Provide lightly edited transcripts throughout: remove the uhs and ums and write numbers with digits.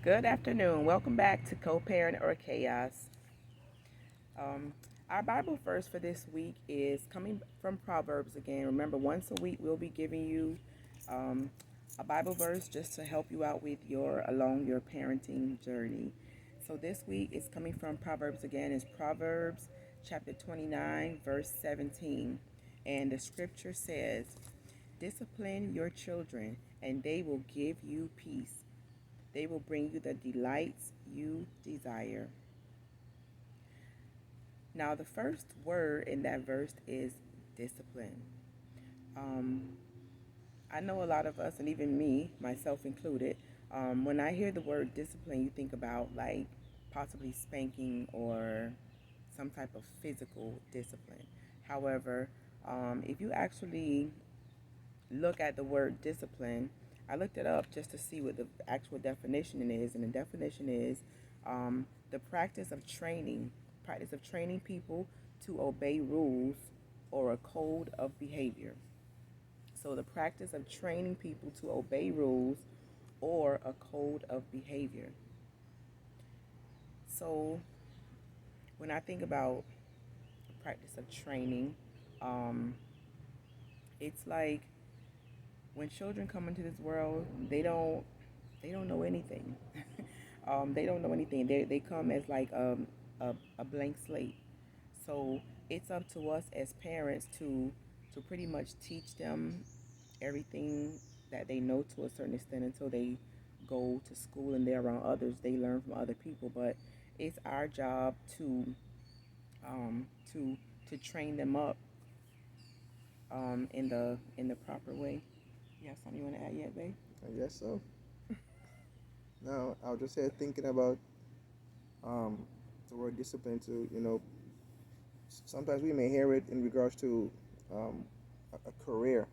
Good afternoon. Welcome back to Co-Parent or Chaos. Um, our Bible verse for this week is coming from Proverbs again. Remember, once a week we'll be giving you um, a Bible verse just to help you out with along your parenting journey. So this week is coming from Proverbs again. It's Proverbs chapter 29, verse 17. And the scripture says, "Discipline your children, and they will give you peace. They will bring you the delights you desire." Now, the first word in that verse is discipline. Um, I know a lot of us, and even me, myself included, when I hear the word discipline, you think about like possibly spanking or some type of physical discipline. However, if you actually look at the word discipline, I looked it up just to see what the actual definition is, and the definition is the practice of training people to obey rules or a code of behavior. So the practice of training people to obey rules or a code of behavior. So when I think about the practice of training, um, it's like when children come into this world, they don't know anything. They don't know anything. They come as like a blank slate. So it's up to us as parents to pretty much teach them everything that they know to a certain extent until they go to school and they're around others. They learn from other people, but it's our job um, to to train them up in the proper way. You have something you want to add yet, babe? I guess so. Now, I was just here thinking about um, the word discipline too. Sometimes we may hear it in regards to um, a career.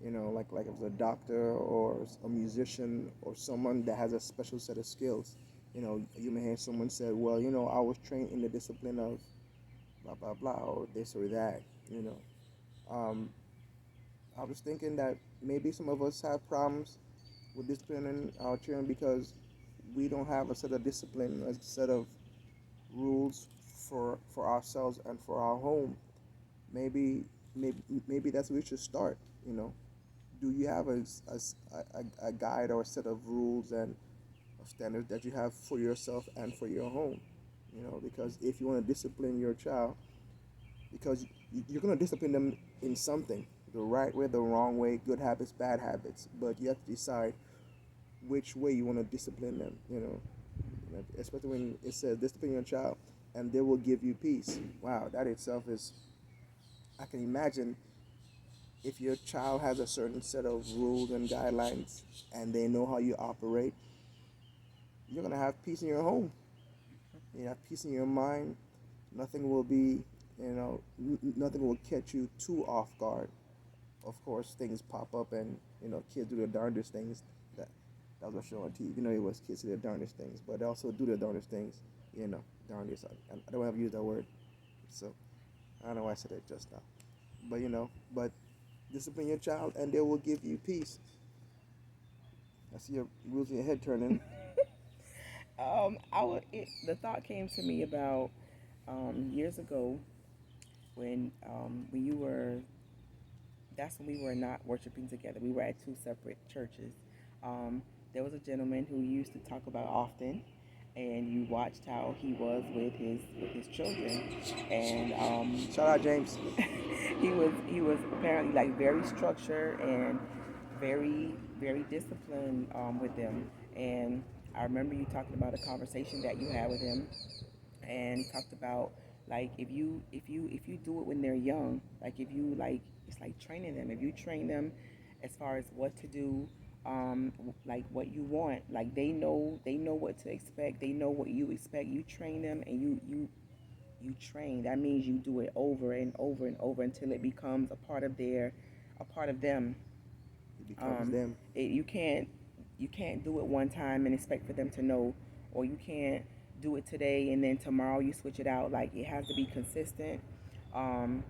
Like if it's a doctor or a musician or someone that has a special set of skills. You may hear someone say, "Well, I was trained in the discipline of blah blah blah or this or that." You know, um, I was thinking that maybe some of us have problems with disciplining our children because we don't have a set of discipline, a set of rules for ourselves and for our home. Maybe that's where we should start. You know, do you have a guide or a set of rules and standards that you have for yourself and for your home? Because if you want to discipline your child, because you're going to discipline them in something, the right way, the wrong way, good habits, bad habits, but you have to decide which way you want to discipline them. Especially when it says discipline your child and they will give you peace. Wow, that itself is, I can imagine if your child has a certain set of rules and guidelines and they know how you operate, you're going to have peace in your home. You have peace in your mind. Nothing will be, nothing will catch you too off guard. Of course, things pop up and, kids do the darndest things. That was a show on TV. It was kids do the darndest things, but they also do the darndest things, darndest. I don't want to use that word. So, I don't know why I said it just now. But discipline your child and they will give you peace. I see your wheels in your head turning. The thought came to me about years ago when you were. That's when we were not worshiping together. We were at two separate churches. Um, there was a gentleman who used to talk about often, and you watched how he was with his children, and Shout out James. he was apparently like very structured and very disciplined with them. And I remember you talking about a conversation that you had with him, and he talked about like if you do it when they're young, like if you like it's like training them. If you train them as far as what to do, like what you want, like they know what to expect. They know what you expect. You train them, and you train. That means you do it over and over and over until it becomes a part of them. It becomes them. You can't do it one time and expect for them to know, or you can't do it today and then tomorrow you switch it out. Like it has to be consistent. um,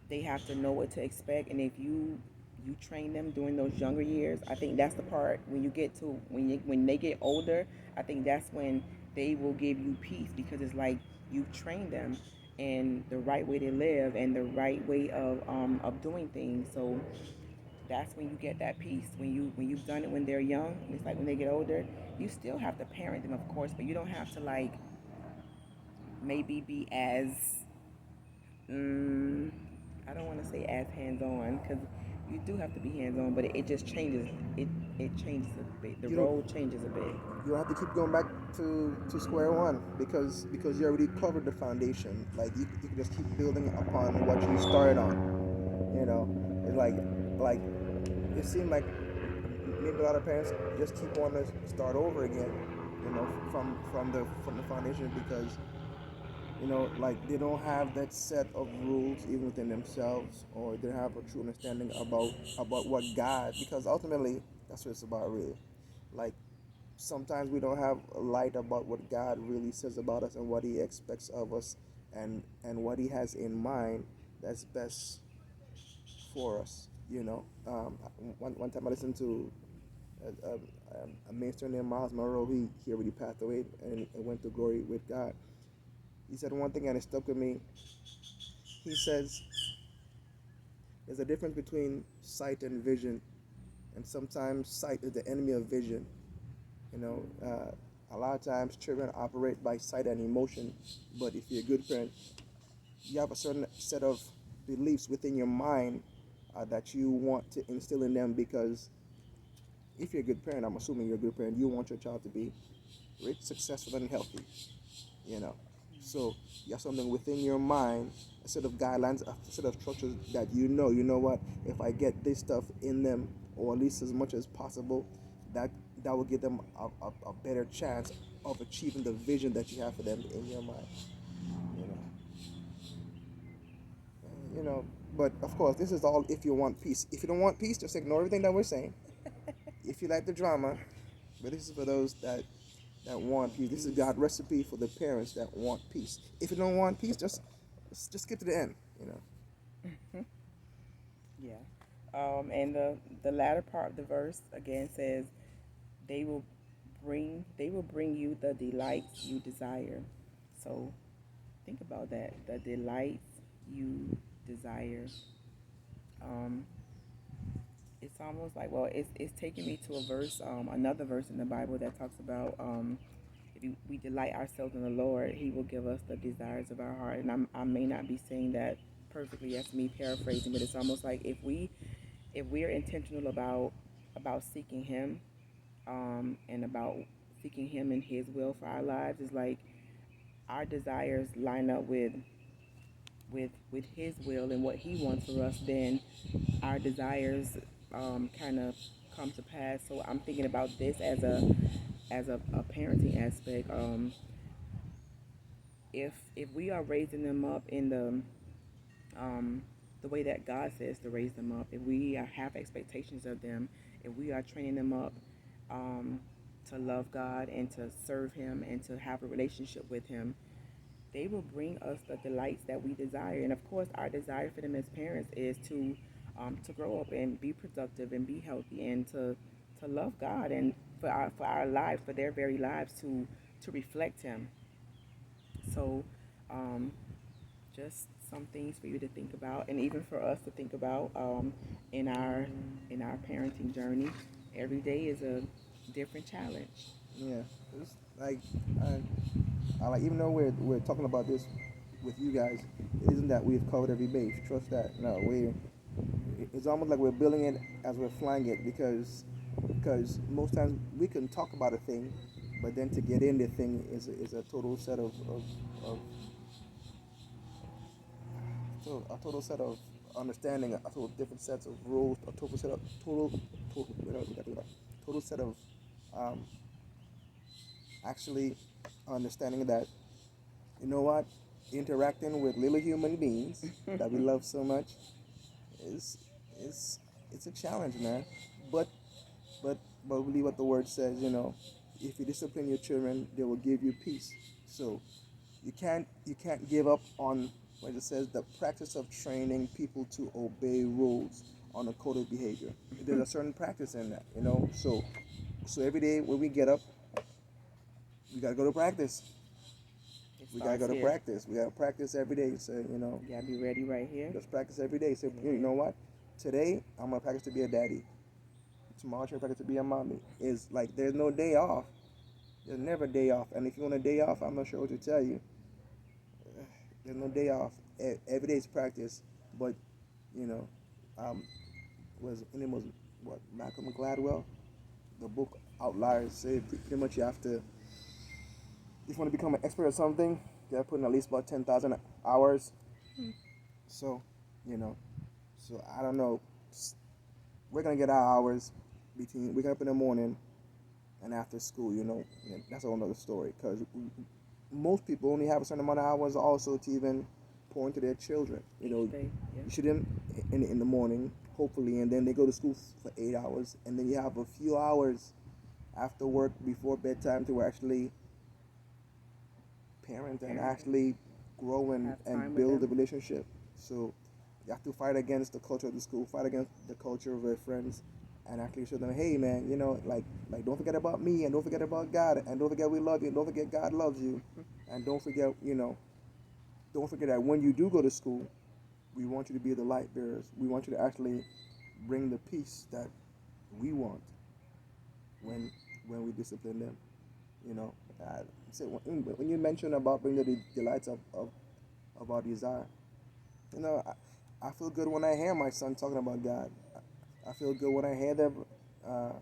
they have to know what to expect, and if you train them during those younger years. I think that's the part when you get to when they get older. I think that's when they will give you peace because it's like you've trained them in the right way to live and the right way of doing things. So that's when you get that peace. When you've done it when they're young, it's like when they get older, you still have to parent them, of course, but you don't have to like maybe be as mm, I don't want to say as hands on because you do have to be hands on, but it just changes. It changes a bit. The You don't role changes a bit. you don't have to keep going back to square one because you already covered the foundation. Like you can just keep building upon what you started on. You know, it's like it seemed like maybe a lot of parents just keep wanting to start over again. You know, from the foundation because like they don't have that set of rules even within themselves, or they have a true understanding about what God, because ultimately that's what it's about, really. Like sometimes we don't have a light about what God really says about us and what He expects of us, and what He has in mind that's best for us. One time I listened to a minister named Miles Monroe. He already passed away and went to glory with God. He said one thing and it stuck with me. He says there's a difference between sight and vision, and sometimes sight is the enemy of vision. You know, a lot of times children operate by sight and emotion, but if you're a good parent, you have a certain set of beliefs within your mind that you want to instill in them, because if you're a good parent, I'm assuming you're a good parent, you want your child to be rich, successful, and healthy. you know. So you have something within your mind, a set of guidelines, a set of structures that what, if I get this stuff in them, or at least as much as possible, that that will give them a better chance of achieving the vision that you have for them in your mind. You know, you know. But of course, this is all if you want peace. If you don't want peace, just ignore everything that we're saying. If you like the drama, but this is for those that want peace. This is Peace. God's recipe for the parents that want peace. If you don't want peace, just get to the end. Yeah. And the latter part of the verse again says, "They will bring you the delights you desire." So think about that. The delights you desire. Um, it's almost like, well, it's taking me to a verse, another verse in the Bible that talks about if we delight ourselves in the Lord, He will give us the desires of our heart. And I may not be saying that perfectly. That's me paraphrasing, but it's almost like if we're intentional about seeking Him, and about seeking Him and His will for our lives, is like our desires line up with His will and what He wants for us, then our desires kind of come to pass. So I'm thinking about this as a parenting aspect. If we are raising them up in the way that God says to raise them up, if we have expectations of them, if we are training them up um, to love God and to serve Him and to have a relationship with Him, they will bring us the delights that we desire. And of course, our desire for them as parents is to grow up and be productive and be healthy and to love God, and for our lives, for their very lives to reflect Him. So, um, just some things for you to think about, and even for us to think about in our parenting journey. Every day is a different challenge. Yeah, it's like I, I like, even though we're talking about this with you guys, it isn't that we've covered every base. Trust that. No, it's almost like we're building it as we're flying it, because most times we can talk about a thing, but then to get in the thing is a total set of a total set of understanding, a total different sets of rules, a total set of total set of um, actually understanding that, you know what, interacting with little human beings that we love so much is is it's a challenge, man. But but but believe what the word says. If you discipline your children, they will give you peace. So you can't give up on what it says, the practice of training people to obey rules. on a code of behavior. There's a certain practice in that, you know. So every day when we get up, we gotta go to practice. It We gotta starts go to here. practice. We gotta practice every day. So you know, You gotta be ready right here. just practice every day. So And you then know what? Today I'm gonna practice to be a daddy. Tomorrow I'm gonna practice to be a mommy. Is like there's no day off. There's never a day off. And if you want a day off, I'm not sure what to tell you. There's no day off. Every day is practice. But you know, um, was and it was what Malcolm Gladwell, the book Outliers said pretty much you have to if you want to become an expert at something, you have to put in at least about 10,000 hours. So, you know, so I don't know. We're gonna get our hours between waking up in the morning and after school. You know, and that's a whole other story because most people only have a certain amount of hours also to even pour into their children. You each know, day. Yeah. you should in the morning, hopefully, and then they go to school for 8 hours, and then you have a few hours after work before bedtime to actually parent and Parenting. actually grow Have and time with build a them. relationship. So you have to fight against the culture of the school, fight against the culture of their friends, and actually show them, hey man, you know, like don't forget about me, and don't forget about God, and don't forget we love you, and don't forget God loves you, and don't forget, you know, don't forget that when you do go to school, we want you to be the light bearers. We want you to actually bring the peace that we want when when we discipline them. You know, so when you mention about bringing the delights of our desire, you know, I feel good when I hear my son talking about God. I feel good when I hear them uh,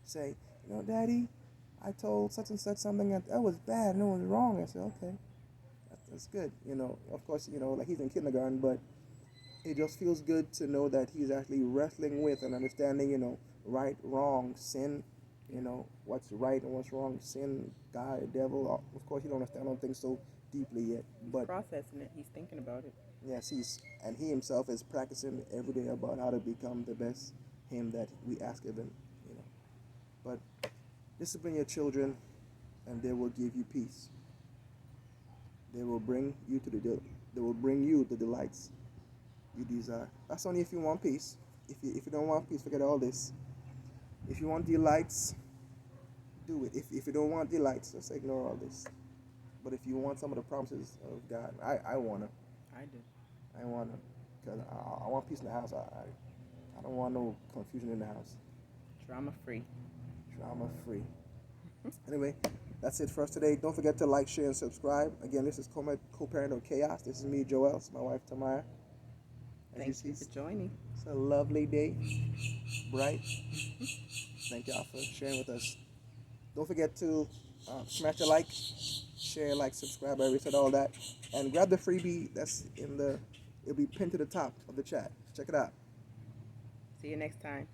say, you know, Daddy, I told such and such something that was bad and it was wrong. I said, okay, that's good. You know, of course, you know, like he's in kindergarten, but it just feels good to know that he's actually wrestling with and understanding, you know, right, wrong, sin, you Yeah. know, what's right and what's wrong, sin, God, devil. Of course, you don't understand all things so deeply yet, He's but processing it. He's thinking about it. yes, he himself is practicing every day about how to become the best him that we ask of him, you know. But discipline your children, and they will give you peace. They will bring you to they will bring you the delights you desire. That's only if you want peace. If you don't want peace, forget all this. If you want delights, do it. If you don't want delights, just ignore all this. But if you want some of the promises of God, I wanna, I do. I wanna, because I want peace in the house. I don't want no confusion in the house. Drama free. Drama free. Anyway, that's it for us today. Don't forget to like, share, and subscribe. Again, this is Co-Parent of Chaos. This is me, Joel. It's my wife, Tamaya. As you Thank see, you for joining. it's a lovely day, bright. Thank y'all for sharing with us. Don't forget to smash the like, share, like, subscribe. I already said all that. And grab the freebie that's in the, it'll be pinned to the top of the chat. Check it out. See you next time.